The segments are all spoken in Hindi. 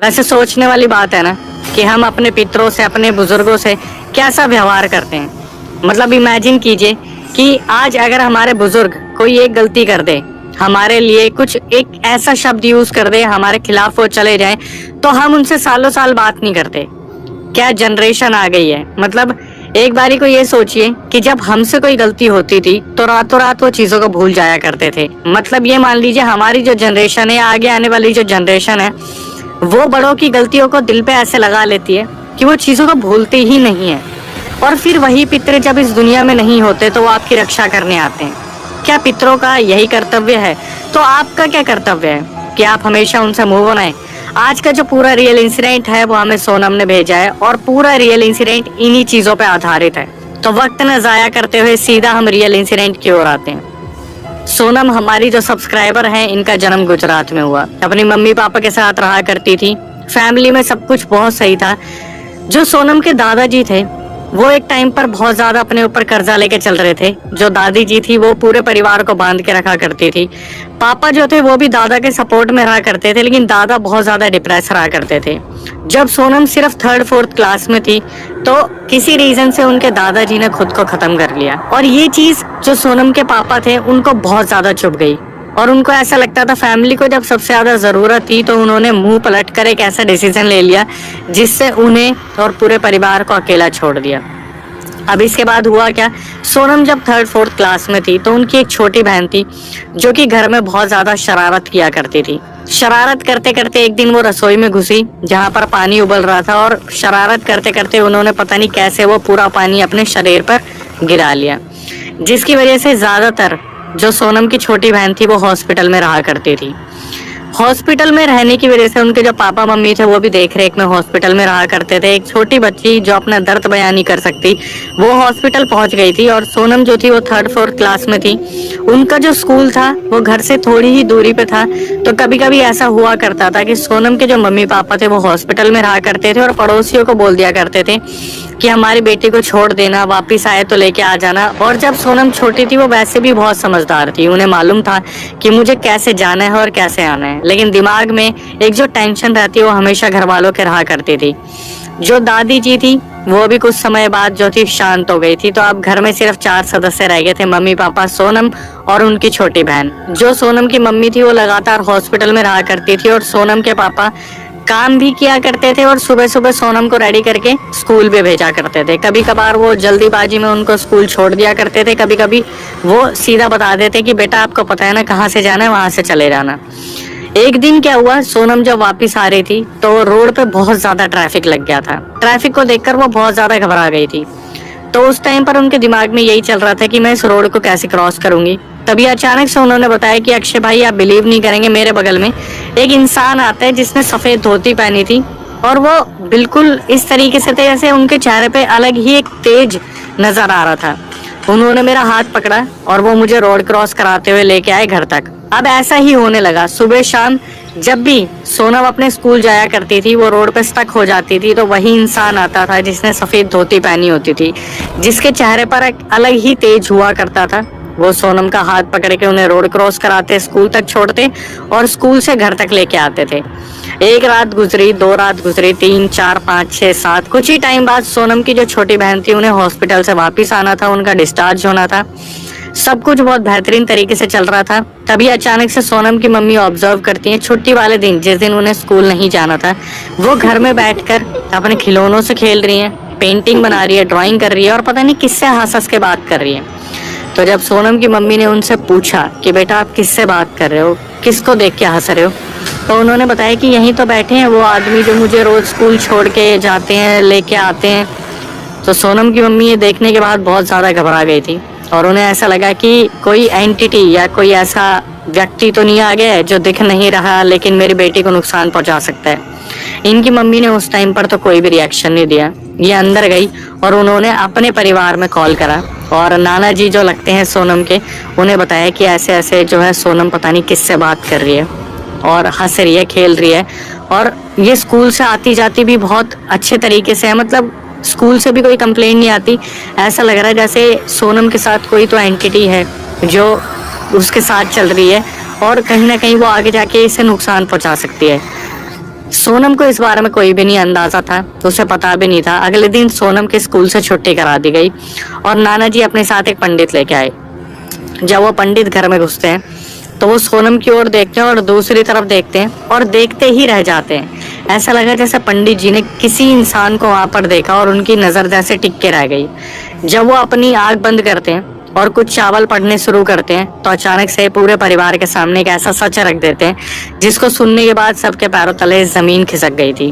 वैसे सोचने वाली बात है ना कि हम अपने पितरों से, अपने बुजुर्गों से कैसा व्यवहार करते हैं। मतलब इमेजिन कीजिए कि आज अगर हमारे बुजुर्ग कोई एक गलती कर दे, हमारे लिए कुछ एक ऐसा शब्द यूज कर दे, हमारे खिलाफ वो चले जाए, तो हम उनसे सालों साल बात नहीं करते। क्या जनरेशन आ गई है। मतलब एक बारी को ये सोचिए कि जब हमसे कोई गलती होती थी तो रातों रात वो चीजों को भूल जाया करते थे। मतलब ये मान लीजिए हमारी जो जनरेशन है, आगे आने वाली जो जनरेशन है, वो बड़ों की गलतियों को दिल पे ऐसे लगा लेती है कि वो चीजों को भूलते ही नहीं है। और फिर वही पितर जब इस दुनिया में नहीं होते तो वो आपकी रक्षा करने आते हैं। क्या पितरों का यही कर्तव्य है? तो आपका क्या कर्तव्य है कि आप हमेशा उनसे मुंह बनाएं? आज का जो पूरा रियल इंसिडेंट है वो हमें सोनम ने भेजा है और पूरा रियल इंसिडेंट इन्हीं चीजों पे आधारित है। तो वक्त न जाया करते हुए सीधा हम रियल इंसिडेंट की ओर आते हैं। सोनम हमारी जो सब्सक्राइबर हैं, इनका जन्म गुजरात में हुआ। अपनी मम्मी पापा के साथ रहा करती थी। फैमिली में सब कुछ बहुत सही था। जो सोनम के दादाजी थे वो एक टाइम पर बहुत ज्यादा अपने ऊपर कर्जा लेके चल रहे थे। जो दादी जी थी वो पूरे परिवार को बांध के रखा करती थी। पापा जो थे वो भी दादा के सपोर्ट में रहा करते थे, लेकिन दादा बहुत ज्यादा डिप्रेस रहा करते थे। जब सोनम सिर्फ 3rd-4th क्लास में थी तो किसी रीजन से उनके दादाजी ने खुद को खत्म कर लिया। और ये चीज जो सोनम के पापा थे उनको बहुत ज्यादा चुभ गई और उनको ऐसा लगता था फैमिली को जब सबसे ज्यादा जरूरत थी तो उन्होंने मुंह पलट कर एक ऐसा डिसीजन ले लिया जिससे उन्हें और पूरे परिवार को अकेला छोड़ दिया। अब इसके बाद हुआ क्या, सोनम जब 3rd-4th क्लास में थी तो उनकी एक छोटी बहन थी जो कि घर में बहुत ज्यादा शरारत किया करती थी। शरारत करते करते एक दिन वो रसोई में घुसी जहां पर पानी उबल रहा था और शरारत करते करते उन्होंने पता नहीं कैसे वो पूरा पानी अपने शरीर पर गिरा लिया, जिसकी वजह से ज्यादातर जो सोनम की छोटी बहन थी वो हॉस्पिटल में रहा करती थी। हॉस्पिटल में रहने की वजह से उनके जो पापा मम्मी थे वो भी देख रेख में हॉस्पिटल में रहा करते थे। एक छोटी बच्ची जो अपना दर्द बयान नहीं कर सकती वो हॉस्पिटल पहुंच गई थी और सोनम जो थी वो 3rd-4th क्लास में थी। उनका जो स्कूल था वो घर से थोड़ी ही दूरी पे था। तो कभी कभी ऐसा हुआ करता था कि सोनम के जो मम्मी पापा थे वो हॉस्पिटल में रहा करते थे और पड़ोसियों को बोल दिया करते थे कि हमारी बेटी को छोड़ देना, वापिस आए तो लेके आ जाना। और जब सोनम छोटी थी वो वैसे भी बहुत समझदार थी, उन्हें मालूम था कि मुझे कैसे जाना है और कैसे आना है, लेकिन दिमाग में एक जो टेंशन रहती है वो हमेशा घर वालों के रहा करती थी। जो दादी जी थी वो भी कुछ समय बाद जो थी शांत हो गई थी। तो अब घर में सिर्फ 4 सदस्य रह गए थे, मम्मी पापा, सोनम और उनकी छोटी बहन। जो सोनम की मम्मी थी वो लगातार हॉस्पिटल में रहा करती थी और सोनम के पापा काम भी किया करते थे और सुबह सुबह सोनम को रेडी करके स्कूल भी भेजा करते थे। कभी कभार वो जल्दीबाजी में उनको स्कूल छोड़ दिया करते थे, कभी कभी वो सीधा बता देते कि बेटा आपको पता है ना कहाँ से जाना है, वहां से चले जाना। एक दिन क्या हुआ, सोनम जब वापस आ रही थी तो रोड पे बहुत ज्यादा ट्रैफिक लग गया था। ट्रैफिक को देखकर वो बहुत ज्यादा घबरा गई थी। तो उस टाइम पर उनके दिमाग में यही चल रहा था कि मैं इस रोड को कैसे क्रॉस करूंगी। तभी अचानक से उन्होंने बताया कि अक्षय भाई आप बिलीव नहीं करेंगे, मेरे बगल में एक इंसान आता है जिसने सफेद धोती पहनी थी और वो बिल्कुल इस तरीके से थे जैसे उनके चेहरे पे अलग ही एक तेज नजर आ रहा था। उन्होंने मेरा हाथ पकड़ा और वो मुझे रोड क्रॉस कराते हुए लेके आए घर तक। अब ऐसा ही होने लगा। सुबह शाम जब भी सोनम अपने स्कूल जाया करती थी वो रोड पे स्टक हो जाती थी तो वही इंसान आता था जिसने सफेद धोती पहनी होती थी, जिसके चेहरे पर एक अलग ही तेज हुआ करता था। वो सोनम का हाथ पकड़ के उन्हें रोड क्रॉस कराते, स्कूल तक छोड़ते और स्कूल से घर तक लेके आते थे। एक रात गुजरी, 2 रात गुजरी, 3, 4, 5, 6, 7। कुछ ही टाइम बाद सोनम की जो छोटी बहन थी उन्हें हॉस्पिटल से वापस आना था, उनका डिस्चार्ज होना था। सब कुछ बहुत बेहतरीन तरीके से चल रहा था। तभी अचानक से सोनम की मम्मी ऑब्जर्व करती हैं छुट्टी वाले दिन, जिस दिन उन्हें स्कूल नहीं जाना था, वो घर में बैठकर अपने खिलौनों से खेल रही हैं, पेंटिंग बना रही है, ड्राइंग कर रही है और पता नहीं किससे हंस हंस के बात कर रही है। तो जब सोनम की मम्मी ने उनसे पूछा कि बेटा आप किससे बात कर रहे हो, किसको देख के हंस रहे हो, तो उन्होंने बताया कि यहीं तो बैठे हैं वो आदमी जो मुझे रोज स्कूल छोड़ के जाते हैं, लेके आते हैं। तो सोनम की मम्मी ये देखने के बाद बहुत ज़्यादा घबरा गई थी और उन्हें ऐसा लगा कि कोई एंटिटी या कोई ऐसा व्यक्ति तो नहीं आ गया है जो दिख नहीं रहा लेकिन मेरी बेटी को नुकसान पहुंचा सकता है। इनकी मम्मी ने उस टाइम पर तो कोई भी रिएक्शन नहीं दिया। ये अंदर गई और उन्होंने अपने परिवार में कॉल करा और नाना जी जो लगते हैं सोनम के, उन्हें बताया कि ऐसे ऐसे जो है सोनम पता नहीं किससे बात कर रही है और हंस रही है, खेल रही है और ये स्कूल से आती जाती भी बहुत अच्छे तरीके से है। मतलब स्कूल से भी कोई कंप्लेंट नहीं आती। ऐसा लग रहा है जैसे सोनम के साथ कोई तो एंटिटी है जो उसके साथ चल रही है और कहीं ना कहीं वो आगे जाके इसे नुकसान पहुंचा सकती है। सोनम को इस बारे में कोई भी नहीं अंदाजा था, उसे पता भी नहीं था। अगले दिन सोनम के स्कूल से छुट्टी करा दी गई और नाना जी अपने साथ एक पंडित लेके आए। जब वो पंडित घर में घुसते हैं तो वो सोनम की ओर देखते हैं और दूसरी तरफ देखते हैं और देखते ही रह जाते हैं। ऐसा लगा जैसे पंडित जी ने किसी इंसान को वहां पर देखा और उनकी नजर जैसे टिक के रह गई। जब वो अपनी आंख बंद करते हैं और कुछ चावल पढ़ने शुरू करते हैं तो अचानक से पूरे परिवार के सामने एक ऐसा सच रख देते हैं जिसको सुनने के बाद सबके पैरों तले जमीन खिसक गई थी।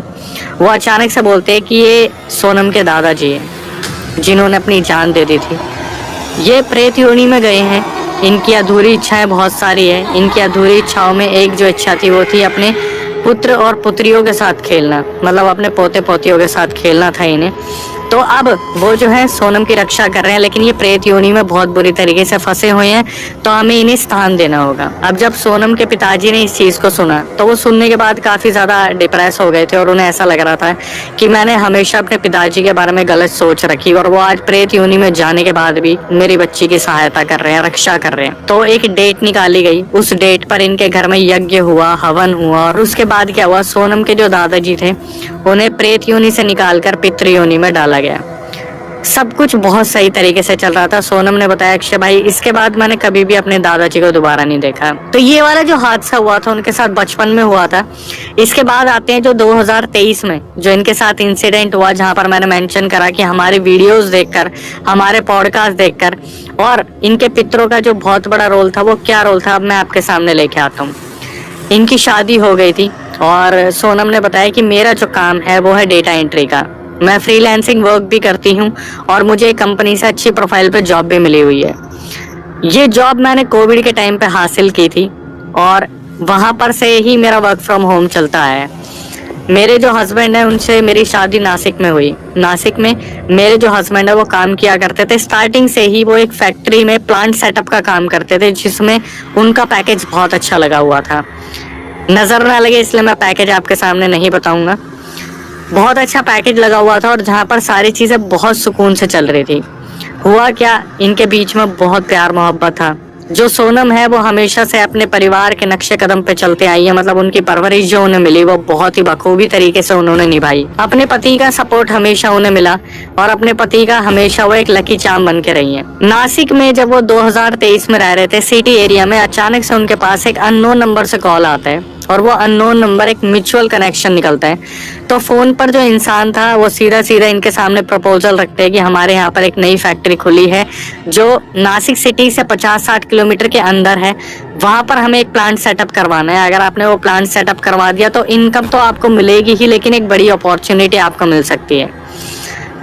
वो अचानक से बोलते हैं कि ये सोनम के दादाजी हैं जिन्होंने अपनी जान दे दी थी। ये प्रेत योनि में गए हैं। इनकी अधूरी इच्छाएं बहुत सारी है। इनकी अधूरी इच्छाओं में एक जो इच्छा थी वो थी अपने पुत्र और पुत्रियों के साथ खेलना, मतलब अपने पोते पोतियों के साथ खेलना था इन्हें। तो अब वो जो है सोनम की रक्षा कर रहे हैं, लेकिन ये प्रेत योनि में बहुत बुरी तरीके से फंसे हुए हैं, तो हमें इन्हें स्थान देना होगा। अब जब सोनम के पिताजी ने इस चीज को सुना तो वो सुनने के बाद काफी ज्यादा डिप्रेस हो गए थे और उन्हें ऐसा लग रहा था कि मैंने हमेशा अपने पिताजी के बारे में गलत सोच रखी और वो आज प्रेत योनि में जाने के बाद भी मेरी बच्ची की सहायता कर रहे हैं, रक्षा कर रहे हैं। तो एक डेट निकाली गई। उस डेट पर इनके घर में यज्ञ हुआ, हवन हुआ और उसके बाद क्या हुआ, सोनम के जो दादाजी थे उन्हें प्रेत योनि से निकालकर पितृ योनि में डाला गया। सब कुछ बहुत सही तरीके से चल रहा था। सोनम ने बताया अक्षय भाई, इसके बाद मैंने कभी भी अपने दादाजी को दोबारा नहीं देखा। तो ये वाला जो हादसा हुआ था उनके साथ बचपन में हुआ था। इसके बाद आते हैं जो 2023 में जो इनके साथ इंसिडेंट हुआ, जहां पर मैंने मेंशन करा कि हमारे वीडियोस देखकर, हमारे पॉडकास्ट देखकर और इनके पितरों का जो बहुत बड़ा रोल था वो क्या रोल था, अब मैं आपके सामने लेके आता हूँ। इनकी शादी हो गई थी और सोनम ने बताया कि मेरा जो काम है वो है डेटा एंट्री का। मैं फ्रीलांसिंग वर्क भी करती हूँ और मुझे कंपनी से अच्छी प्रोफाइल पे जॉब भी मिली हुई है। ये जॉब मैंने कोविड के टाइम पे हासिल की थी और वहाँ पर से ही मेरा वर्क फ्रॉम होम चलता है। मेरे जो हस्बैंड है उनसे मेरी शादी नासिक में हुई। नासिक में मेरे जो हस्बैंड है वो काम किया करते थे, स्टार्टिंग से ही वो एक फैक्ट्री में प्लांट सेटअप का काम करते थे, जिसमें उनका पैकेज बहुत अच्छा लगा हुआ था। नजर ना लगे इसलिए मैं पैकेज आपके सामने नहीं बताऊंगा। बहुत अच्छा पैकेज लगा हुआ था और जहाँ पर सारी चीजें बहुत सुकून से चल रही थी। हुआ क्या, इनके बीच में बहुत प्यार मोहब्बत था। जो सोनम है वो हमेशा से अपने परिवार के नक्शे कदम पे चलते आई है, मतलब उनकी परवरिश जो उन्हें मिली वो बहुत ही बखूबी तरीके से उन्होंने निभाई। अपने पति का सपोर्ट हमेशा उन्हें मिला और अपने पति का हमेशा वो एक लकी चार्म बन के रही है। नासिक में जब वो 2023 में रह रहे थे सिटी एरिया में, अचानक से उनके पास एक अननोन नंबर से कॉल आता है और वो अननोन नंबर एक म्यूचुअल कनेक्शन निकलता है। तो फोन पर जो इंसान था वो सीधा सीधा इनके सामने प्रपोजल रखते हैं कि हमारे यहाँ पर एक नई फैक्ट्री खुली है जो नासिक सिटी से 50-60 किलोमीटर के अंदर है। वहां पर हमें एक प्लांट सेटअप करवाना है। अगर आपने वो प्लांट सेटअप करवा दिया तो इनकम तो आपको मिलेगी ही, लेकिन एक बड़ी अपॉर्चुनिटी आपको मिल सकती है।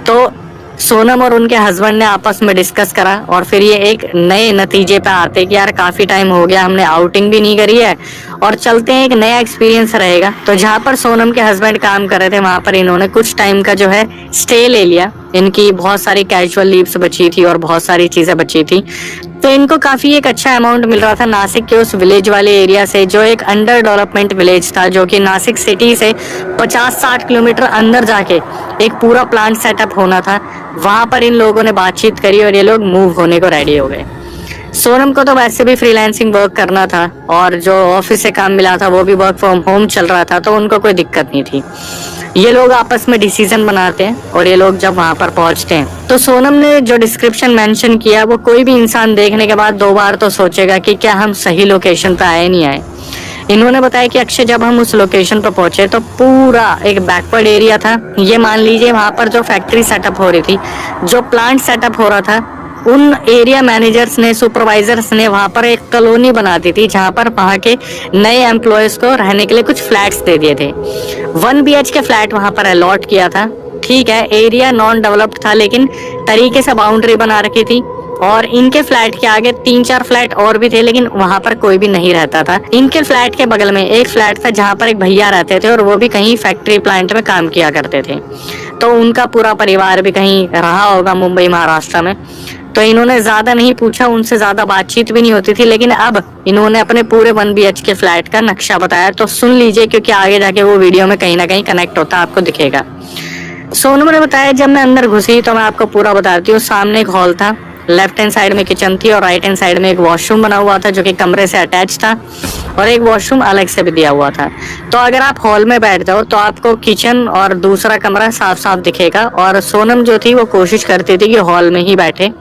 तो सोनम और उनके हस्बैंड ने आपस में डिस्कस करा और फिर ये एक नए नतीजे पे आते कि यार काफी टाइम हो गया, हमने आउटिंग भी नहीं करी है और चलते हैं, एक नया एक्सपीरियंस रहेगा। तो जहाँ पर सोनम के हस्बैंड काम कर रहे थे वहां पर इन्होंने कुछ टाइम का जो है स्टे ले लिया। इनकी बहुत सारी कैजुअल लीव्स बची थी और बहुत सारी चीजें बची थी, तो इनको काफी एक अच्छा अमाउंट मिल रहा था नासिक के उस विलेज वाले एरिया से, जो एक अंडर डेवलपमेंट विलेज था, जो कि नासिक सिटी से 50-60 किलोमीटर अंदर जाके एक पूरा प्लांट सेटअप होना था। वहां पर इन लोगों ने बातचीत करी और ये लोग मूव होने को रेडी हो गए। सोनम को तो वैसे भी फ्रीलांसिंग वर्क करना था और जो ऑफिस से काम मिला था वो भी वर्क फ्रॉम होम चल रहा था, तो उनको कोई दिक्कत नहीं थी। ये लोग आपस में डिसीजन बनाते हैं और ये लोग जब वहां पर पहुंचते हैं तो सोनम ने जो डिस्क्रिप्शन मेंशन किया वो कोई भी इंसान देखने के बाद 2 बार तो सोचेगा कि क्या हम सही लोकेशन पे आए नहीं आए। इन्होंने बताया कि अक्षय जब हम उस लोकेशन पर पहुंचे तो पूरा एक बैकवर्ड एरिया था। ये मान लीजिए वहां पर जो फैक्ट्री सेटअप हो रही थी, जो प्लांट सेटअप हो रहा था, उन एरिया मैनेजर्स ने, सुपरवाइजर्स ने वहां पर एक कॉलोनी बना दी थी जहां पर वहां के नए एम्प्लॉयज को रहने के लिए कुछ फ्लैट्स दे दिए थे। 1 BHK फ्लैट वहां पर अलॉट किया था। ठीक है, एरिया नॉन डेवलप्ड था लेकिन तरीके से बाउंड्री बना रखी थी और इनके फ्लैट के आगे 3-4 फ्लैट और भी थे, लेकिन वहां पर कोई भी नहीं रहता था। इनके फ्लैट के बगल में एक फ्लैट था जहां पर एक भैया रहते थे और वो भी कहीं फैक्ट्री प्लांट में काम किया करते थे, तो उनका पूरा परिवार भी कहीं रहा होगा मुंबई महाराष्ट्र में। तो इन्होंने ज्यादा नहीं पूछा, उनसे ज्यादा बातचीत भी नहीं होती थी, लेकिन अब इन्होंने अपने पूरे 1 BHK फ्लैट का नक्शा बताया। तो सुन लीजिए क्योंकि आगे जाके वो वीडियो में कहीं ना कहीं कनेक्ट होता आपको दिखेगा। सोनम ने बताया जब मैं अंदर घुसी तो मैं आपको पूरा बताती हूँ। सामने एक हॉल था, लेफ्ट हैंड साइड में किचन थी और राइट हैंड साइड में एक वॉशरूम बना हुआ था जो कि कमरे से अटैच था। और एक वॉशरूम अलग से भी दिया हुआ था। तो अगर आप हॉल में बैठ जाओ तो आपको किचन और दूसरा कमरा साफ साफ दिखेगा। और सोनम जो थी वो कोशिश करती थी कि हॉल में ही बैठे।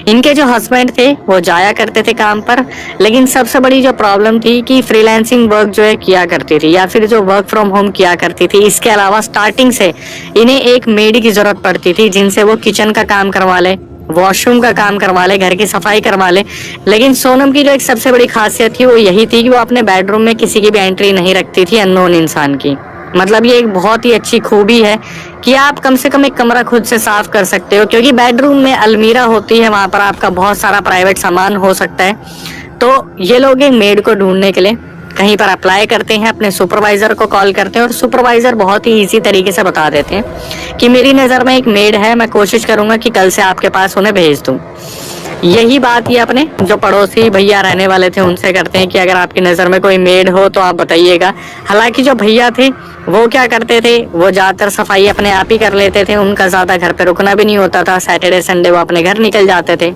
इनके जो हस्बैंड थे वो जाया करते थे काम पर, लेकिन सबसे बड़ी जो प्रॉब्लम थी कि फ्रीलांसिंग वर्क जो है किया करती थी या फिर जो वर्क फ्रॉम होम किया करती थी। इसके अलावा स्टार्टिंग से इन्हें एक मेड की जरूरत पड़ती थी जिनसे वो किचन का काम करवा ले, वॉशरूम का काम करवा ले, घर की सफाई करवा ले। लेकिन सोनम की जो एक सबसे बड़ी खासियत थी वो यही थी कि वो अपने बेडरूम में किसी की भी एंट्री नहीं रखती थी अननोन इंसान की। मतलब ये एक बहुत ही अच्छी खूबी है कि आप कम से कम एक कमरा खुद से साफ कर सकते हो, क्योंकि बेडरूम में अलमीरा होती है, वहां पर आपका बहुत सारा प्राइवेट सामान हो सकता है। तो ये लोग एक मेड को ढूंढने के लिए कहीं पर अप्लाई करते हैं, अपने सुपरवाइजर को कॉल करते हैं और सुपरवाइजर बहुत ही इजी तरीके से बता देते हैं कि मेरी नज़र में एक मेड है, मैं कोशिश करूंगा कि कल से आपके पास उन्हें भेज दूं। यही बात ये अपने जो पड़ोसी भैया रहने वाले थे उनसे करते हैं कि अगर आपकी नज़र में कोई मेड हो तो आप बताइएगा। हालांकि जो भैया थे वो क्या करते थे, वो ज़्यादातर सफाई अपने आप ही कर लेते थे, उनका ज़्यादा घर पे रुकना भी नहीं होता था। सैटरडे संडे वो अपने घर निकल जाते थे।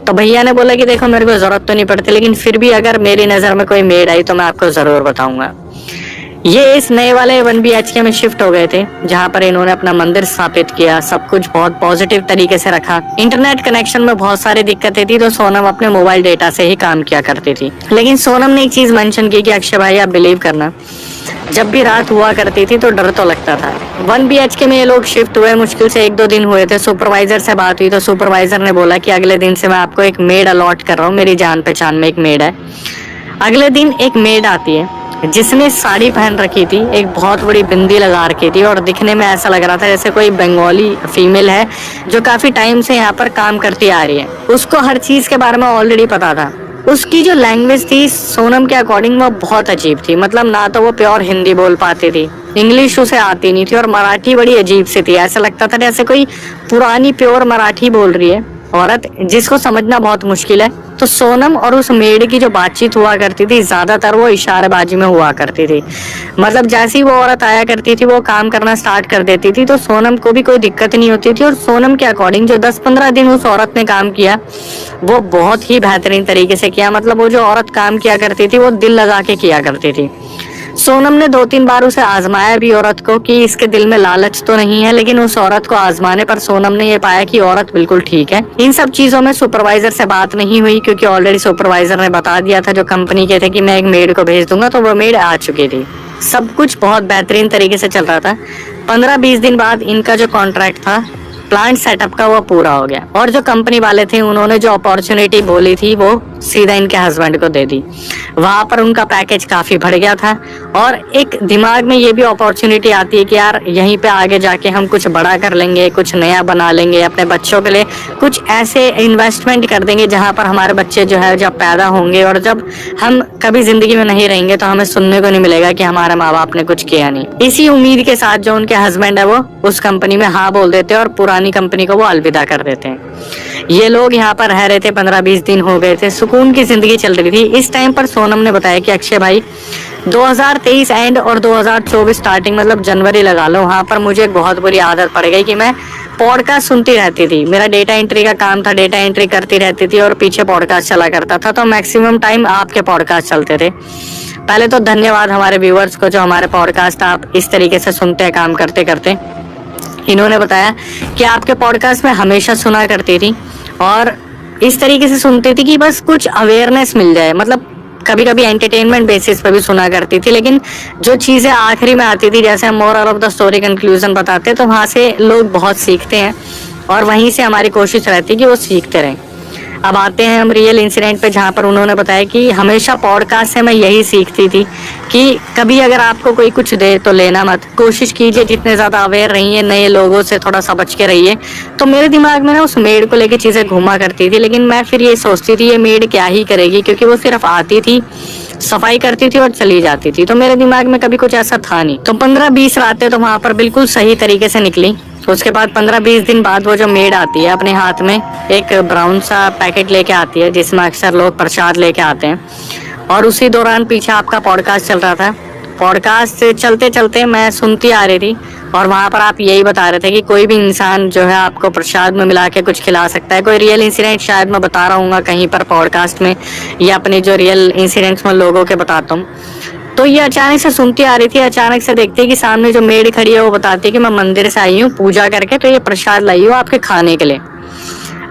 तो भैया ने बोला कि देखो मेरे को ज़रूरत तो नहीं पड़ती, लेकिन फिर भी अगर मेरी नज़र में कोई मेड आई तो मैं आपको ज़रूर बताऊँगा। ये इस नए वाले 1 BHK में शिफ्ट हो गए थे, जहाँ पर इन्होंने अपना मंदिर स्थापित किया। सब कुछ बहुत पॉजिटिव तरीके से रखा। इंटरनेट कनेक्शन में बहुत सारी दिक्कतें थी, तो सोनम अपने मोबाइल डेटा से ही काम किया करती थी। लेकिन सोनम ने एक चीज मेंशन की कि अक्षय भाई आप बिलीव करना, जब भी रात हुआ करती थी तो डर तो लगता था। 1 BHK में ये लोग शिफ्ट हुए, मुश्किल से 1-2 दिन हुए थे। सुपरवाइजर से बात हुई तो सुपरवाइजर ने बोला कि अगले दिन से मैं आपको एक मेड अलॉट कर रहा हूँ, मेरी जान पहचान में एक मेड है। अगले दिन एक मेड आती है जिसने साड़ी पहन रखी थी, एक बहुत बड़ी बिंदी लगा रखी थी और दिखने में ऐसा लग रहा था जैसे कोई बंगाली फीमेल है जो काफी टाइम से यहाँ पर काम करती आ रही है। उसको हर चीज के बारे में ऑलरेडी पता था। उसकी जो लैंग्वेज थी सोनम के अकॉर्डिंग वो बहुत अजीब थी। मतलब ना तो वो प्योर हिंदी बोल पाती थी, इंग्लिश उसे आती नहीं थी, और मराठी बड़ी अजीब सी थी। ऐसा लगता था जैसे कोई पुरानी प्योर मराठी बोल रही है औरत, जिसको समझना बहुत मुश्किल है। तो सोनम और उस मेड की जो बातचीत हुआ करती थी ज्यादातर वो इशारेबाजी में हुआ करती थी। मतलब जैसे ही वो औरत आया करती थी वो काम करना स्टार्ट कर देती थी, तो सोनम को भी कोई दिक्कत नहीं होती थी। और सोनम के अकॉर्डिंग जो 10-15 दिन उस औरत ने काम किया वो बहुत ही बेहतरीन तरीके से किया। मतलब वो जो औरत काम किया करती थी वो दिल लगा के किया करती थी। सोनम ने 2-3 बार उसे आजमाया भी औरत को कि इसके दिल में लालच तो नहीं है, लेकिन उस औरत को आजमाने पर सोनम ने ये पाया कि औरत बिल्कुल ठीक है। इन सब चीजों में सुपरवाइजर से बात नहीं हुई, क्योंकि ऑलरेडी सुपरवाइजर ने बता दिया था जो कंपनी के थे कि मैं एक मेड को भेज दूंगा, तो वो मेड आ चुकी थी। सब कुछ बहुत बेहतरीन तरीके से चल रहा था। 15-20 दिन बाद इनका जो कॉन्ट्रैक्ट था प्लांट सेटअप का वो पूरा हो गया, और जो कंपनी वाले थे उन्होंने जो अपॉर्चुनिटी बोली थी वो सीधा इनके हस्बैंड को दे दी। वहां पर उनका पैकेज काफी बढ़ गया था, और एक दिमाग में ये भी अपॉर्चुनिटी आती है कि यार यहीं पे आगे जाके हम कुछ बड़ा कर लेंगे, कुछ नया बना लेंगे, अपने बच्चों के लिए कुछ ऐसे इन्वेस्टमेंट कर देंगे जहां पर हमारे बच्चे जो है जब पैदा होंगे और जब हम कभी जिंदगी में नहीं रहेंगे तो हमें सुनने को नहीं मिलेगा कि हमारे माँ बाप ने कुछ किया नहीं। इसी उम्मीद के साथ जो उनके हस्बैंड है वो उस कंपनी में हाँ बोल देते हैं और पुरानी कंपनी को वो अलविदा कर देते हैं। ये लोग यहाँ पर रह रहे थे, 15-20 दिन हो गए थे, सुकून की जिंदगी चल रही थी। इस टाइम पर सोनम ने बताया कि अक्षय भाई 2023 एंड और 2024 स्टार्टिंग, मतलब जनवरी लगा लो, वहाँ पर मुझे एक बहुत बुरी आदत पड़ गई कि मैं पॉडकास्ट सुनती रहती थी। मेरा डेटा एंट्री का काम था, डेटा एंट्री करती रहती थी और पीछे पॉडकास्ट चला करता था, तो मैक्सिमम टाइम आपके पॉडकास्ट चलते थे। पहले तो धन्यवाद हमारे व्यूअर्स को जो हमारे पॉडकास्ट आप इस तरीके से सुनते हैं काम करते करते। इन्होंने बताया कि आपके पॉडकास्ट में हमेशा सुना करती थी और इस तरीके से सुनती थी कि बस कुछ अवेयरनेस मिल जाए। मतलब कभी कभी एंटरटेनमेंट बेसिस पे भी सुना करती थी, लेकिन जो चीज़ें आखिरी में आती थी जैसे हम moral of the story conclusion बताते, तो वहाँ से लोग बहुत सीखते हैं और वहीं से हमारी कोशिश रहती है कि वो सीखते रहें। अब आते हैं हम रियल इंसिडेंट पे, जहाँ पर उन्होंने बताया कि हमेशा पॉडकास्ट से मैं यही सीखती थी कि कभी अगर आपको कोई कुछ दे तो लेना मत, कोशिश कीजिए जितने ज़्यादा अवेयर रहिए, नए लोगों से थोड़ा सा बच के रहिए। तो मेरे दिमाग में ना उस मेड को लेके चीज़ें घूमा करती थी, लेकिन मैं फिर ये सोचती थी ये मेड क्या ही करेगी, क्योंकि वो सिर्फ आती थी, सफाई करती थी और चली जाती थी। तो मेरे दिमाग में कभी कुछ ऐसा था नहीं। तो 15-20 रातें तो वहाँ पर बिल्कुल सही तरीके से निकली। उसके बाद 15-20 दिन बाद वो जो मेड आती है अपने हाथ में एक ब्राउन सा पैकेट लेके आती है जिसमें अक्सर लोग प्रसाद लेके आते हैं, और उसी दौरान पीछे आपका पॉडकास्ट चल रहा था। पॉडकास्ट चलते चलते मैं सुनती आ रही थी और वहाँ पर आप यही बता रहे थे कि कोई भी इंसान जो है आपको प्रसाद में मिला के कुछ खिला सकता है। कोई रियल इंसिडेंट शायद मैं बता रहा हूँ कहीं पर पॉडकास्ट में, या अपने जो रियल इंसिडेंट्स में लोगों के बताता हूँ। तो ये अचानक से सुनती आ रही थी, अचानक से देखती है कि सामने जो मेड खड़ी है वो बताती है कि मैं मंदिर से आई हूँ पूजा करके, तो ये प्रसाद लाई हूँ आपके खाने के लिए।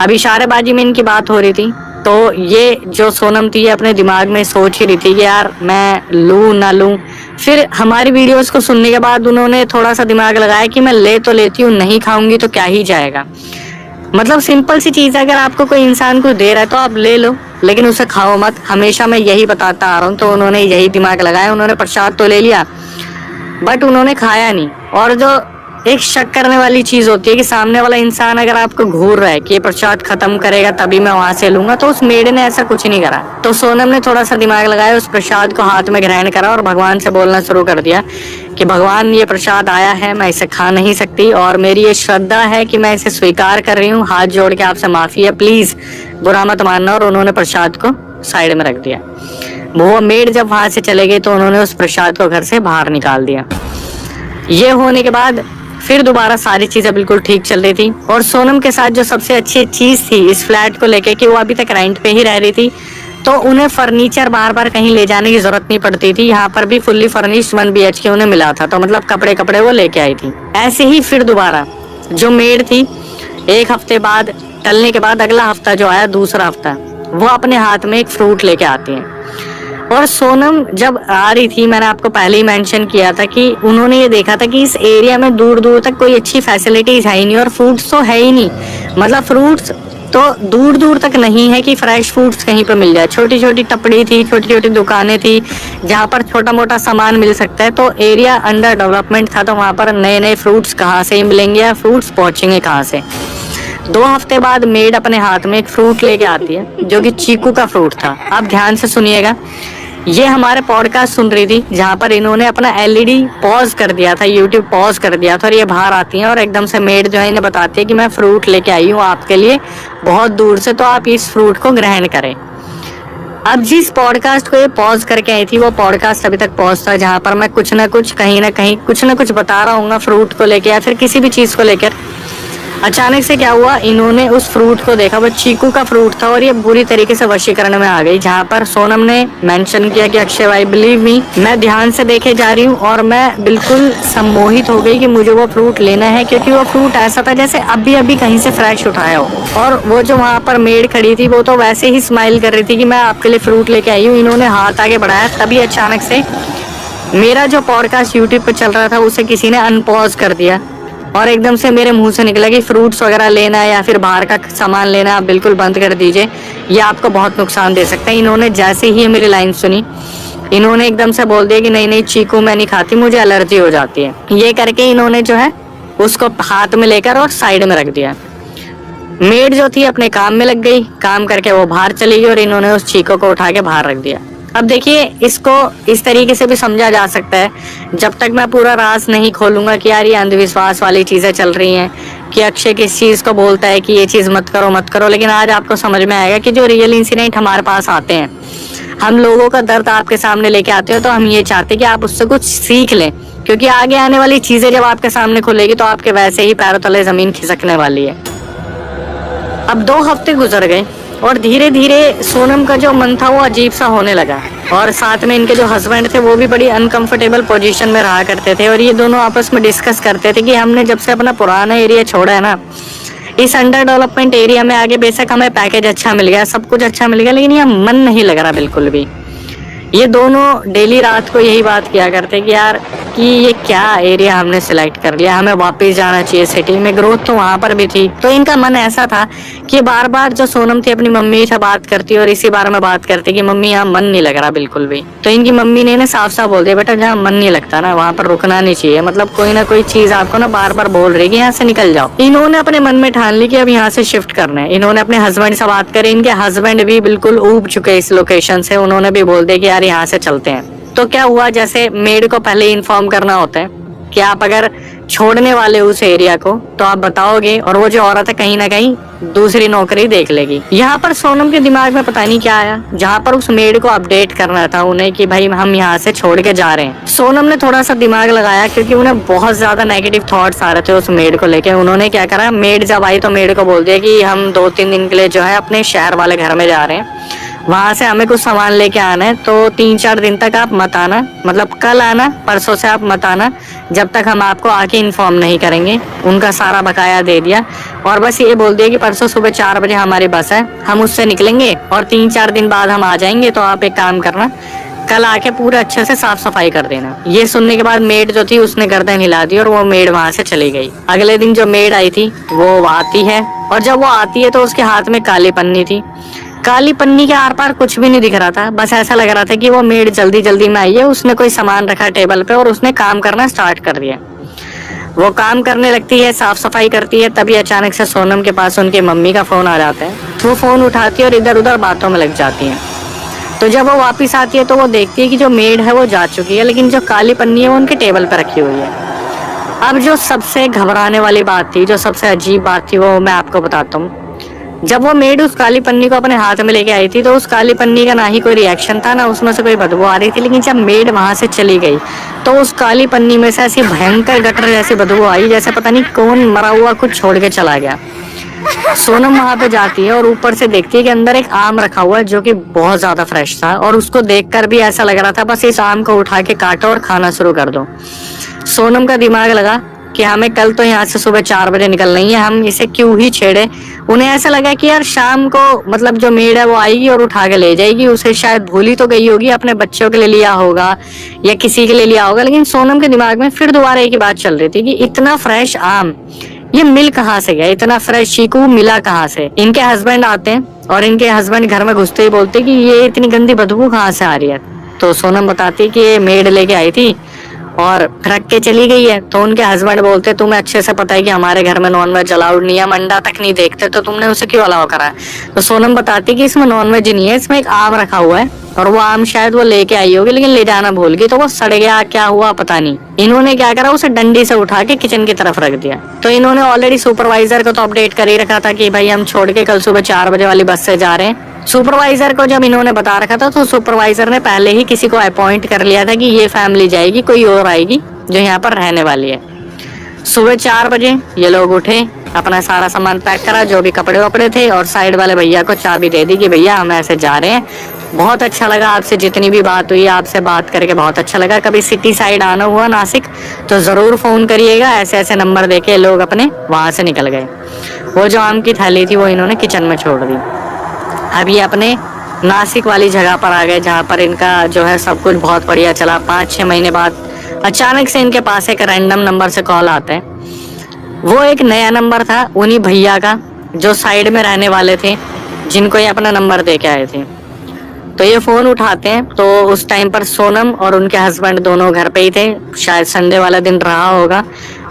अभी इशारेबाजी में इनकी बात हो रही थी, तो ये जो सोनम थी अपने दिमाग में सोच ही रही थी कि यार मैं लूं ना लूं। फिर हमारी वीडियोस को सुनने के बाद उन्होंने थोड़ा सा दिमाग लगाया कि मैं ले तो लेती हूँ, नहीं खाऊंगी तो क्या ही जाएगा। मतलब सिंपल सी चीज है, अगर आपको कोई इंसान कुछ दे रहा है तो आप ले लो, लेकिन उसे खाओ मत। हमेशा मैं यही बताता आ रहा हूँ। तो उन्होंने यही दिमाग लगाया, उन्होंने प्रसाद तो ले लिया बट उन्होंने खाया नहीं। और जो एक शक करने वाली चीज होती है कि सामने वाला इंसान अगर आपको घूर रहा है कि ये प्रसाद खत्म करेगा तभी मैं वहां से लूंगा, तो उस मेड ने ऐसा कुछ नहीं करा। तो सोनम ने थोड़ा सा दिमाग लगाया, उस प्रसाद को हाथ में ग्रहण करा और भगवान से बोलना शुरू कर दिया कि भगवान ये प्रसाद आया है, मैं इसे खा नहीं सकती और मेरी ये श्रद्धा है कि मैं इसे स्वीकार कर रही हूँ, हाथ जोड़ के आपसे माफी है, प्लीज बुरा मत मानना। और उन्होंने प्रसाद को साइड में रख दिया। वो मेड जब वहां से चले गई तो उन्होंने उस प्रसाद को घर से बाहर निकाल दिया। ये होने के बाद फिर दोबारा सारी चीजें बिल्कुल ठीक चल रही थी। और सोनम के साथ जो सबसे अच्छी चीज थी इस फ्लैट को लेके कि वो अभी तक रेंट पे ही रह रही थी, तो उन्हें फर्नीचर बार बार कहीं ले जाने की जरूरत नहीं पड़ती थी। यहाँ पर भी फुल्ली फर्निश्ड 1 BHK उन्हें मिला था, तो मतलब कपड़े वो लेके आई थी। ऐसे ही फिर दोबारा जो मेड थी, 1 हफ्ते बाद टलने के बाद अगला हफ्ता जो आया, दूसरा हफ्ता, वो अपने हाथ में एक फ्रूट लेके आती है। और सोनम जब आ रही थी, मैंने आपको पहले ही मेंशन किया था कि उन्होंने ये देखा था कि इस एरिया में दूर दूर तक कोई अच्छी फैसिलिटीज है ही नहीं और फ्रूट्स तो है ही नहीं। मतलब फ्रूट्स तो दूर दूर तक नहीं है कि फ्रेश फ्रूट्स कहीं पर मिल जाए। छोटी छोटी टपड़ी थी, छोटी छोटी दुकानें थी जहाँ पर छोटा मोटा सामान मिल सकता है। तो एरिया अंडर डेवलपमेंट था, तो वहाँ पर नए नए फ्रूट्स कहाँ से मिलेंगे या फ्रूट्स पहुँचेंगे कहाँ से। 2 हफ्ते बाद मेड अपने हाथ में एक फ्रूट लेके आती है जो कि चीकू का फ्रूट था। आप ध्यान से सुनिएगा, ये हमारे पॉडकास्ट सुन रही थी जहाँ पर इन्होंने अपना LED पॉज कर दिया था, YouTube पॉज कर दिया था, और ये बाहर आती हैं और एकदम से मेड जो है इन्हें बताती है कि मैं फ्रूट लेके आई हूँ आपके लिए बहुत दूर से, तो आप इस फ्रूट को ग्रहण करें। अब जिस पॉडकास्ट को ये पॉज करके आई थी वो पॉडकास्ट अभी तक पॉज था, जहाँ पर मैं कुछ ना कुछ कहीं ना कहीं कुछ ना कुछ बता रहा हूँ फ्रूट को लेकर या फिर किसी भी चीज को लेकर। अचानक से क्या हुआ, इन्होंने उस फ्रूट को देखा, वो चीकू का फ्रूट था और ये बुरी तरीके से वशीकरण में आ गई। जहाँ पर सोनम ने मेंशन किया कि अक्षय भाई बिलीव मी, मैं ध्यान से देखे जा रही हूँ और मैं बिल्कुल सम्मोहित हो गई कि मुझे वो फ्रूट लेना है, क्योंकि वो फ्रूट ऐसा था जैसे अभी अभी कहीं से फ्रेश उठाया हो। और वो जो वहाँ पर मेड खड़ी थी वो तो वैसे ही स्माइल कर रही थी कि मैं आपके लिए फ्रूट लेके आई हूँ। इन्होंने हाथ आगे बढ़ाया, तभी अचानक से मेरा जो पॉडकास्ट यूट्यूब पर चल रहा था उसे किसी ने अनपॉज कर दिया और एकदम से मेरे मुंह से निकला कि फ्रूट्स वगैरह लेना है या फिर बाहर का सामान लेना आप बिल्कुल बंद कर दीजिए, ये आपको बहुत नुकसान दे सकता है। इन्होंने जैसे ही मेरी लाइन सुनी, इन्होंने एकदम से बोल दिया कि नहीं नहीं चीकू मैं नहीं खाती, मुझे एलर्जी हो जाती है। ये करके इन्होंने जो है उसको हाथ में लेकर और साइड में रख दिया। मेड जो थी अपने काम में लग गई, काम करके वो बाहर चली गई और इन्होंने उस चीकू को उठा के बाहर रख दिया। अब देखिए, इसको इस तरीके से भी समझा जा सकता है, जब तक मैं पूरा राज नहीं खोलूंगा कि यार ये अंधविश्वास वाली चीजें चल रही हैं कि अक्षय किस चीज को बोलता है कि ये चीज मत करो मत करो, लेकिन आज आपको समझ में आएगा कि जो रियल इंसिडेंट हमारे पास आते हैं, हम लोगों का दर्द आपके सामने लेके आते हो, तो हम ये चाहते हैं कि आप उससे कुछ सीख लें, क्योंकि आगे आने वाली चीजें जब आपके सामने खुलेगी तो आपके वैसे ही पैरों तले जमीन खिसकने वाली है। अब 2 हफ्ते गुजर गए और धीरे धीरे सोनम का जो मन था वो अजीब सा होने लगा, और साथ में इनके जो हस्बैंड थे वो भी बड़ी अनकंफर्टेबल पोजीशन में रहा करते थे। और ये दोनों आपस में डिस्कस करते थे कि हमने जब से अपना पुराना एरिया छोड़ा है ना, इस अंडर डेवलपमेंट एरिया में आगे बेशक हमें पैकेज अच्छा मिल गया, सब कुछ अच्छा मिल गया, लेकिन ये मन नहीं लग रहा बिल्कुल भी। ये दोनों डेली रात को यही बात किया करते कि यार कि ये क्या एरिया हमने सिलेक्ट कर लिया, हमें वापस जाना चाहिए सिटी में, ग्रोथ तो वहां पर भी थी। तो इनका मन ऐसा था कि बार बार जो सोनम थी अपनी मम्मी से बात करती और इसी बारे में बात करती कि मम्मी यहाँ मन नहीं लग रहा बिल्कुल भी। तो इनकी मम्मी ने साफ साफ बोल दिया, बेटा जहाँ मन नहीं लगता ना वहां पर रुकना नहीं चाहिए, मतलब कोई ना कोई चीज आपको ना बार बार बोल रही है कि यहाँ से निकल जाओ। इन्होंने अपने मन में ठान ली कि अब यहाँ से शिफ्ट करना है। इन्होंने अपने हस्बैंड से बात करी, इनके हस्बैंड भी बिल्कुल ऊब चुके इस लोकेशन से, उन्होंने भी बोल दिया कि यार यहाँ से चलते हैं। तो क्या हुआ, जैसे मेड को पहले इन्फॉर्म करना होता है कि आप अगर छोड़ने वाले उस एरिया को तो आप बताओगे और वो जो औरत है कहीं ना कहीं दूसरी नौकरी देख लेगी। यहाँ पर सोनम के दिमाग में पता नहीं क्या आया, जहाँ पर उस मेड को अपडेट करना था उन्हें कि भाई हम यहाँ से छोड़ के जा रहे हैं। सोनम ने थोड़ा सा दिमाग लगाया क्योंकि उन्हें बहुत ज्यादा नेगेटिव थॉट्स आ रहे थे उस मेड को लेके। उन्होंने क्या करा, मेड जब आई तो मेड को बोल दिया कि हम 2-3 दिन के लिए जो है अपने शहर वाले घर में जा रहे हैं, वहां से हमें कुछ सामान लेके आना है, तो 3-4 दिन तक आप मत आना, मतलब कल आना, परसों से आप मत आना जब तक हम आपको आके इन्फॉर्म नहीं करेंगे। उनका सारा बकाया दे दिया और बस ये बोल दिया कि परसों सुबह 4 बजे हमारी बस है, हम उससे निकलेंगे और 3-4 दिन बाद हम आ जाएंगे। तो आप एक काम करना, कल आके पूरे अच्छे से साफ सफाई कर देना। ये सुनने के बाद मेड जो थी उसने गर्दन हिला दी और वो मेड वहां से चली गई। अगले दिन जो मेड आई थी वो आती है और जब वो आती है तो उसके हाथ में काली पन्नी थी। काली पन्नी के आर पार कुछ भी नहीं दिख रहा था, बस ऐसा लग रहा था कि वो मेड जल्दी जल्दी में आई है, उसने कोई सामान रखा टेबल पे और उसने काम करना स्टार्ट कर दिया। वो काम करने लगती है, साफ सफाई करती है, तभी अचानक से सोनम के पास उनकी मम्मी का फोन आ जाता है। वो फोन उठाती है और इधर उधर बातों में लग जाती है। तो जब वो वापस आती है तो वो देखती है कि जो मेड है वो जा चुकी है, लेकिन जो काली पन्नी है वो उनके टेबल पर रखी हुई है। अब जो सबसे घबराने वाली बात थी, जो सबसे अजीब बात थी, वो मैं आपको बताता हूँ। जब वो मेड उस काली पन्नी को अपने हाथ में लेके आई थी तो उस काली पन्नी का ना ही कोई रिएक्शन था, ना उसमें से कोई बदबू आ रही थी। लेकिन जब मेड वहां से चली गई तो उस काली पन्नी में से ऐसी भयंकर गटर जैसी बदबू आई, जैसे पता नहीं कौन मरा हुआ कुछ छोड़ के चला गया। सोनम वहां पे जाती है और ऊपर से देखती है कि अंदर एक आम रखा हुआ है जो कि बहुत ज्यादा फ्रेश था, और उसको देखकर भी ऐसा लग रहा था बस इस आम को उठा के काटो और खाना शुरू कर दो। सोनम का दिमाग लगा कि हमें कल तो यहाँ से सुबह 4 बजे निकलना ही है, हम इसे क्यों ही छेड़े। उन्हें ऐसा लगा कि यार शाम को मतलब जो मेड है वो आएगी और उठा के ले जाएगी, उसे शायद भूली तो गई होगी, अपने बच्चों के लिए लिया होगा या किसी के लिए लिया होगा। लेकिन सोनम के दिमाग में फिर दोबारा एक ही बात चल रही थी कि इतना फ्रेश आम ये मिल कहाँ से गया, इतना फ्रेश चीकू मिला कहाँ से। इनके हस्बैंड आते हैं और इनके हस्बैंड घर में घुसते ही बोलते कि ये इतनी गंदी बदबू कहाँ से आ रही है। तो सोनम बताती कि ये मेड लेके आई थी और रख के चली गई है। तो उनके हस्बैंड बोलते तुम्हें अच्छे से पता है कि हमारे घर में नॉनवेज अलाउड नहीं है, हम अंडा तक नहीं देखते, तो तुमने उसे क्यों अलाउ करा है। तो सोनम बताती कि इसमें नॉनवेज नहीं है, इसमें एक आम रखा हुआ है और वो आम शायद वो लेके आई होगी लेकिन ले जाना भूल गई, तो वो सड़ गया, क्या हुआ पता नहीं। इन्होंने क्या करा, उसे डंडी से उठा के किचन की तरफ रख दिया। तो इन्होंने ऑलरेडी सुपरवाइजर को तो अपडेट कर ही रखा था कि भाई हम छोड़ के कल सुबह 4 बजे वाली बस से जा रहे हैं। सुपरवाइजर को जब इन्होंने बता रखा था तो सुपरवाइजर ने पहले ही किसी को अपॉइंट कर लिया था कि ये फैमिली जाएगी, कोई और आएगी जो यहाँ पर रहने वाली है। सुबह 4 बजे ये लोग उठे, अपना सारा सामान पैक करा, जो भी कपड़े वपड़े थे, और साइड वाले भैया को चाबी दे दी कि भैया हम ऐसे जा रहे हैं। बहुत अच्छा लगा आपसे जितनी भी बात हुई, आपसे बात करके बहुत अच्छा लगा। कभी सिटी साइड आना हुआ नासिक तो जरूर फोन करिएगा। ऐसे ऐसे नंबर देके लोग अपने वहां से निकल गए। वो जो आम की थैली थी वो इन्होंने किचन में छोड़ दी। अब ये अपने नासिक वाली जगह पर आ गए जहाँ पर इनका जो है सब कुछ बहुत बढ़िया चला। 5-6 महीने बाद अचानक से इनके पास एक रैंडम नंबर से कॉल आता है। वो एक नया नंबर था उन्हीं भैया का जो साइड में रहने वाले थे, जिनको ये अपना नंबर दे के आए थे। तो ये फोन उठाते हैं तो उस टाइम पर सोनम और उनके हस्बैंड दोनों घर पे ही थे, शायद संडे वाला दिन रहा होगा।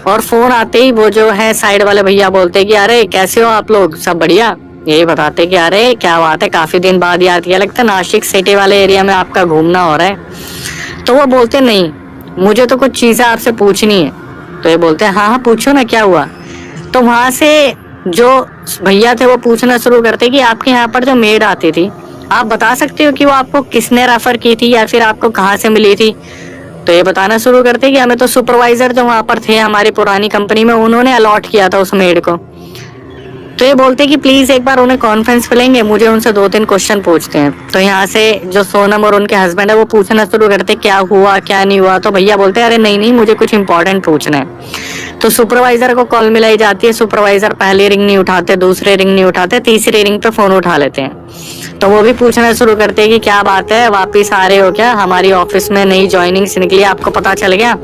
और फोन आते ही वो जो है साइड वाले भैया बोलते कि अरे कैसे हो आप लोग, सब बढ़िया। यही बताते कि अरे क्या बात है, काफी दिन बाद याद किया, लगता है नासिक सिटी वाले एरिया में आपका घूमना हो रहा है। तो वो बोलते नहीं, मुझे तो कुछ चीजें आपसे पूछनी है। तो ये बोलते हैं हाँ हाँ पूछो ना, क्या हुआ। तो वहां से जो भैया थे वो पूछना शुरू करते कि आपके यहाँ पर जो मेड आती थी, आप बता सकते हो कि वो आपको किसने रेफर की थी या फिर आपको कहाँ से मिली थी। तो ये बताना शुरू करते कि हमें तो सुपरवाइजर जो वहां पर थे हमारी पुरानी कंपनी में, उन्होंने अलॉट किया था उस मेड को। तो ये बोलते कि प्लीज एक बार उन्हें कॉन्फ्रेंस पे लेंगे, मुझे उनसे 2-3 क्वेश्चन पूछते हैं। तो यहाँ से जो सोनम और उनके हस्बैंड है वो पूछना शुरू करते क्या हुआ क्या नहीं हुआ। तो भैया बोलते अरे नहीं नहीं, मुझे कुछ इंपॉर्टेंट पूछना है। तो सुपरवाइजर को कॉल मिलाई जाती है। सुपरवाइजर पहली रिंग नहीं उठाते, दूसरे रिंग नहीं उठाते, तीसरी रिंग पे फोन उठा लेते हैं। तो वो भी पूछना शुरू करते हैं कि क्या बात है, वापिस आ रहे हो क्या, हमारी ऑफिस में नई ज्वाइनिंग्स निकली, आपको पता चल गया।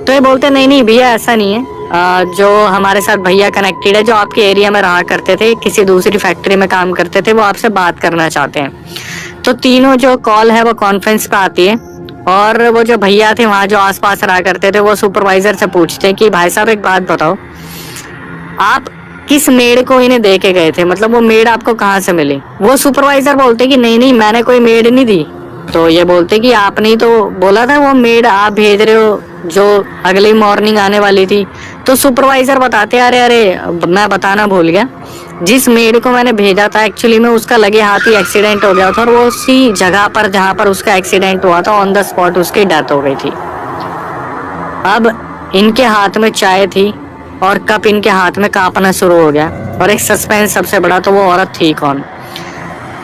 तो ये बोलते नहीं नहीं भैया ऐसा नहीं है, जो हमारे साथ भैया कनेक्टेड है, जो आपके एरिया में रहा करते थे, किसी दूसरी फैक्ट्री में काम करते थे, वो आपसे बात करना चाहते हैं। तो तीनों जो कॉल है वो कॉन्फ्रेंस पे आती है और वो जो भैया थे वहाँ जो आसपास रहा करते थे वो सुपरवाइजर से पूछते हैं कि भाई साहब एक बात बताओ, आप किस मेड को इन्हें दे के गए थे, मतलब वो मेड आपको कहाँ से मिली। वो सुपरवाइजर बोलते कि नहीं नहीं मैंने कोई मेड नहीं दी, तो ये बोलते कि आपने ही तो बोला था वो मेड आप भेज रहे हो जो अगली मॉर्निंग आने वाली थी। तो सुपरवाइजर बताते अरे अरे मैं बताना भूल गया, जिस मेड को मैंने भेजा था एक्चुअली में उसका लगे हाथ ही एक्सीडेंट हो गया था और वो उसी जगह पर जहाँ पर उसका एक्सीडेंट हुआ था ऑन द स्पॉट उसकी डेथ हो गई थी। अब इनके हाथ में चाय थी और कप इनके हाथ में कांपना शुरू हो गया और एक सस्पेंस सबसे बड़ा, तो वो औरत थी कौन।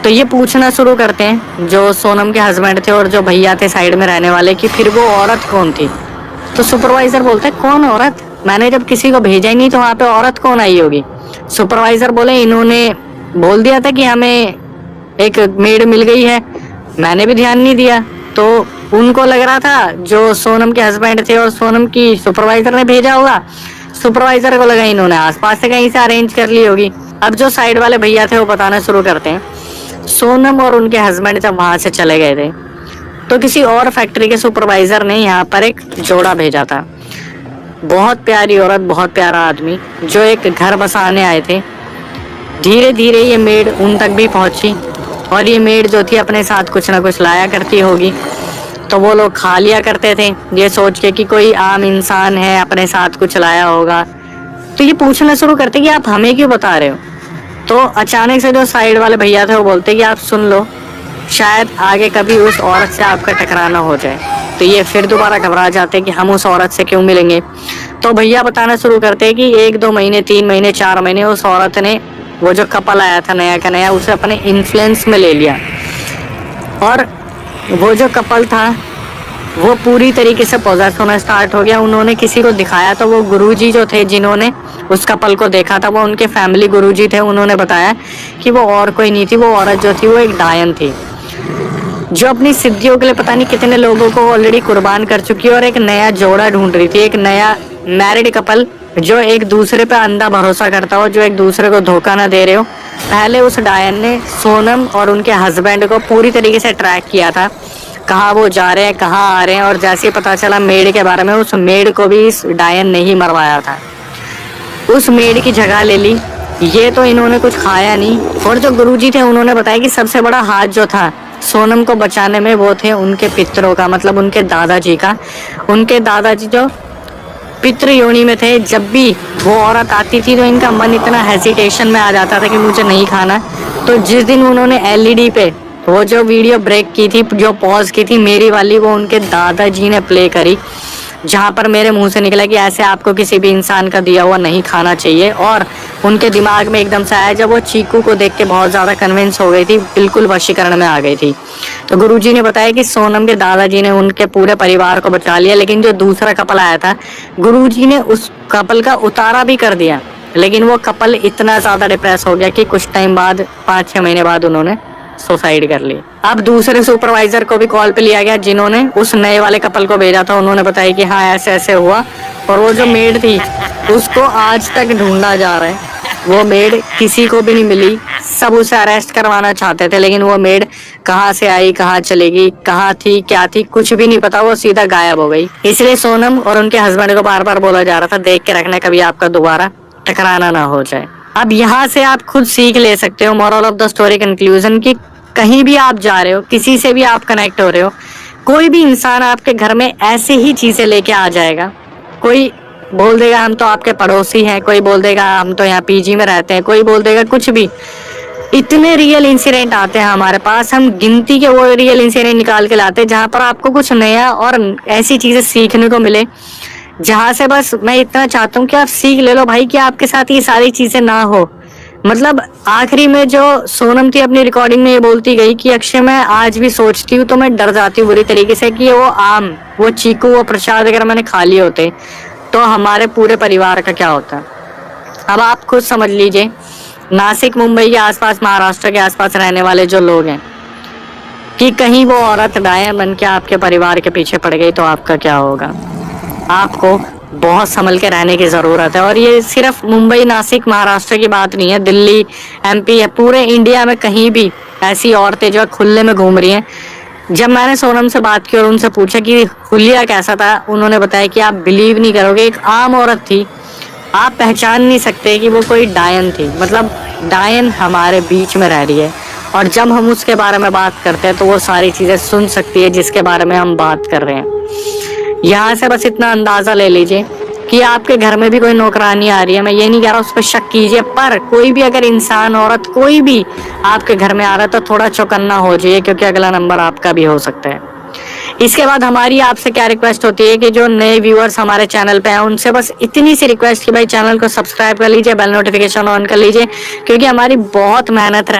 तो ये पूछना शुरू करते हैं जो सोनम के हस्बैंड थे और जो भैया थे साइड में रहने वाले कि फिर वो औरत कौन थी। तो सुपरवाइजर बोलते कौन औरत, मैंने जब किसी को भेजा ही नहीं तो वहाँ पे औरत कौन आई होगी। सुपरवाइजर बोले इन्होंने बोल दिया था कि हमें एक मेड मिल गई है, मैंने भी ध्यान नहीं दिया। तो उनको लग रहा था जो सोनम के हस्बैंड थे और सोनम की सुपरवाइजर ने भेजा होगा, सुपरवाइजर को लगा इन्होंने आसपास से कहीं से अरेंज कर ली होगी। अब जो साइड वाले भैया थे वो बताना शुरू करते हैं सोनम और उनके हस्बैंड जब वहां से चले गए थे तो किसी और फैक्ट्री के सुपरवाइजर ने यहाँ पर एक जोड़ा भेजा था। बहुत प्यारी औरत, बहुत प्यारा आदमी जो एक घर बसाने आए थे। धीरे धीरे ये मेड उन तक भी पहुंची और ये मेड जो थी अपने साथ कुछ ना कुछ लाया करती होगी, तो वो लोग खा लिया करते थे ये सोच के कि कोई आम इंसान है अपने साथ कुछ लाया होगा। तो ये पूछना शुरू करते कि आप हमें क्यों बता रहे हो। तो अचानक से जो साइड वाले भैया थे वो बोलते कि आप सुन लो, शायद आगे कभी उस औरत से आपका टकराना हो जाए। तो ये फिर दोबारा घबरा जाते कि हम उस औरत से क्यों मिलेंगे। तो भैया बताना शुरू करते हैं कि 1-2 महीने 3 महीने 4 महीने उस औरत ने, वो जो कपल आया था नया का नया, उसे अपने इन्फ्लुएंस में ले लिया और वो जो कपल था वो पूरी तरीके से पॉजेस होना स्टार्ट हो गया। उन्होंने किसी को दिखाया तो वो गुरुजी जो थे जिन्होंने उस कपल को देखा था वो उनके फैमिली गुरुजी थे। उन्होंने बताया कि वो और कोई नहीं थी, वो औरत जो थी वो एक डायन थी जो अपनी सिद्धियों के लिए पता नहीं कितने लोगों को ऑलरेडी कुर्बान कर चुकी है और एक नया जोड़ा ढूंढ रही थी, एक नया मैरिड कपल जो एक दूसरे पे अंधा भरोसा करता हो, जो एक दूसरे को धोखा ना दे रहे हो। पहले उस डायन ने सोनम और उनके हस्बैंड को पूरी तरीके से ट्रैक किया था, कहाँ वो जा रहे हैं कहाँ आ रहे हैं, और जैसे पता चला मेड के बारे में, उस मेड को भी इस डायन ने ही मरवाया था। उस मेड की जगह ले ली। ये तो इन्होंने कुछ खाया नहीं। और जो गुरुजी थे उन्होंने बताया कि सबसे बड़ा हाथ जो था सोनम को बचाने में वो थे उनके पितरों का, मतलब उनके दादाजी का। उनके दादाजी जो पितृ योनि में थे, जब भी वो औरत आती थी तो इनका मन इतना हेजिटेशन में आ जाता था कि मुझे नहीं खाना। तो जिस दिन उन्होंने एलईडी पे वो जो वीडियो ब्रेक की थी, जो पॉज की थी मेरी वाली, वो उनके दादाजी ने प्ले करी, जहाँ पर मेरे मुंह से निकला कि ऐसे आपको किसी भी इंसान का दिया हुआ नहीं खाना चाहिए। और उनके दिमाग में एकदम से आया जब वो चीकू को देख के बहुत ज़्यादा कन्विंस हो गई थी, बिल्कुल वशीकरण में आ गई थी। तो गुरुजी ने बताया कि सोनम के दादाजी ने उनके पूरे परिवार को बचा लिया, लेकिन जो दूसरा कपल आया था गुरुजी ने उस कपल का उतारा भी कर दिया, लेकिन वो कपल इतना ज़्यादा डिप्रेस हो गया कि कुछ टाइम बाद 5-6 महीने बाद उन्होंने सुसाइड कर ली। अब दूसरे सुपरवाइजर को भी कॉल पे लिया गया जिन्होंने उस नए वाले कपल को भेजा था। उन्होंने बताया कि हाँ ऐसे ऐसे हुआ, और वो जो मेड थी उसको आज तक ढूंढा जा रहा है। वो मेड किसी को भी नहीं मिली, सब उसे अरेस्ट करवाना चाहते थे, लेकिन वो मेड कहाँ से आई, कहाँ चलेगी, कहाँ थी, क्या थी, कुछ भी नहीं पता, वो सीधा गायब हो गई। इसलिए सोनम और उनके हस्बैंड को बार बार बोला जा रहा था देख के रखना कभी आपका दोबारा टकराना ना हो जाए। अब यहाँ से आप खुद सीख ले सकते हो, moral of the story conclusion, कि कहीं भी आप जा रहे हो, किसी से भी आप कनेक्ट हो रहे हो, कोई भी इंसान आपके घर में ऐसे ही चीजें लेके आ जाएगा। कोई बोल देगा हम तो आपके पड़ोसी हैं, कोई बोल देगा हम तो यहाँ पीजी में रहते हैं, कोई बोल देगा कुछ भी। इतने रियल इंसिडेंट आते हैं हमारे पास, हम गिनती के वो रियल इंसिडेंट निकाल के लाते हैं जहाँ पर आपको कुछ नया और ऐसी चीजें सीखने को मिले, जहाँ से बस मैं इतना चाहता हूँ कि आप सीख ले लो भाई कि आपके साथ ये सारी चीजें ना हो। मतलब आखिरी में जो सोनम थी अपनी रिकॉर्डिंग में ये बोलती गई कि अक्षय मैं आज भी सोचती हूँ तो मैं डर जाती हूँ बुरी तरीके से कि वो चीकू, वो प्रसाद अगर मैंने खा लिए होते तो हमारे पूरे परिवार का क्या होता। अब आप खुद समझ लीजिए, नासिक मुंबई के आसपास, महाराष्ट्र के आसपास रहने वाले जो लोग हैं, कि कहीं वो औरत डायन बन के आपके परिवार के पीछे पड़ गई तो आपका क्या होगा। आपको बहुत संभल के रहने की ज़रूरत है। और ये सिर्फ मुंबई, नासिक, महाराष्ट्र की बात नहीं है, दिल्ली, एमपी है, पूरे इंडिया में कहीं भी ऐसी औरतें जो खुले में घूम रही हैं। जब मैंने सोनम से बात की और उनसे पूछा कि हुलिया कैसा था, उन्होंने बताया कि आप बिलीव नहीं करोगे, एक आम औरत थी, आप पहचान नहीं सकते कि वो कोई डायन थी। मतलब डायन हमारे बीच में रह रही है और जब हम उसके बारे में बात करते हैं तो वो सारी चीजें सुन सकती है जिसके बारे में हम बात कर रहे हैं। यहाँ से बस इतना अंदाजा ले लीजिए कि आपके घर में भी कोई नौकरानी आ रही है, मैं ये नहीं कह रहा उस पर शक कीजिए, पर कोई भी अगर इंसान, औरत, कोई भी आपके घर में आ रहा है तो थोड़ा चौकन्ना हो जाइए, क्योंकि अगला नंबर आपका भी हो सकता है। इसके बाद हमारी आपसे क्या रिक्वेस्ट होती है कि जो नए व्यूअर्स हमारे चैनल पे हैं उनसे बस इतनी सी रिक्वेस्ट कि भाई चैनल को सब्सक्राइब कर लीजिए, बेल नोटिफिकेशन ऑन कर लीजिए, क्योंकि हमारी बहुत मेहनत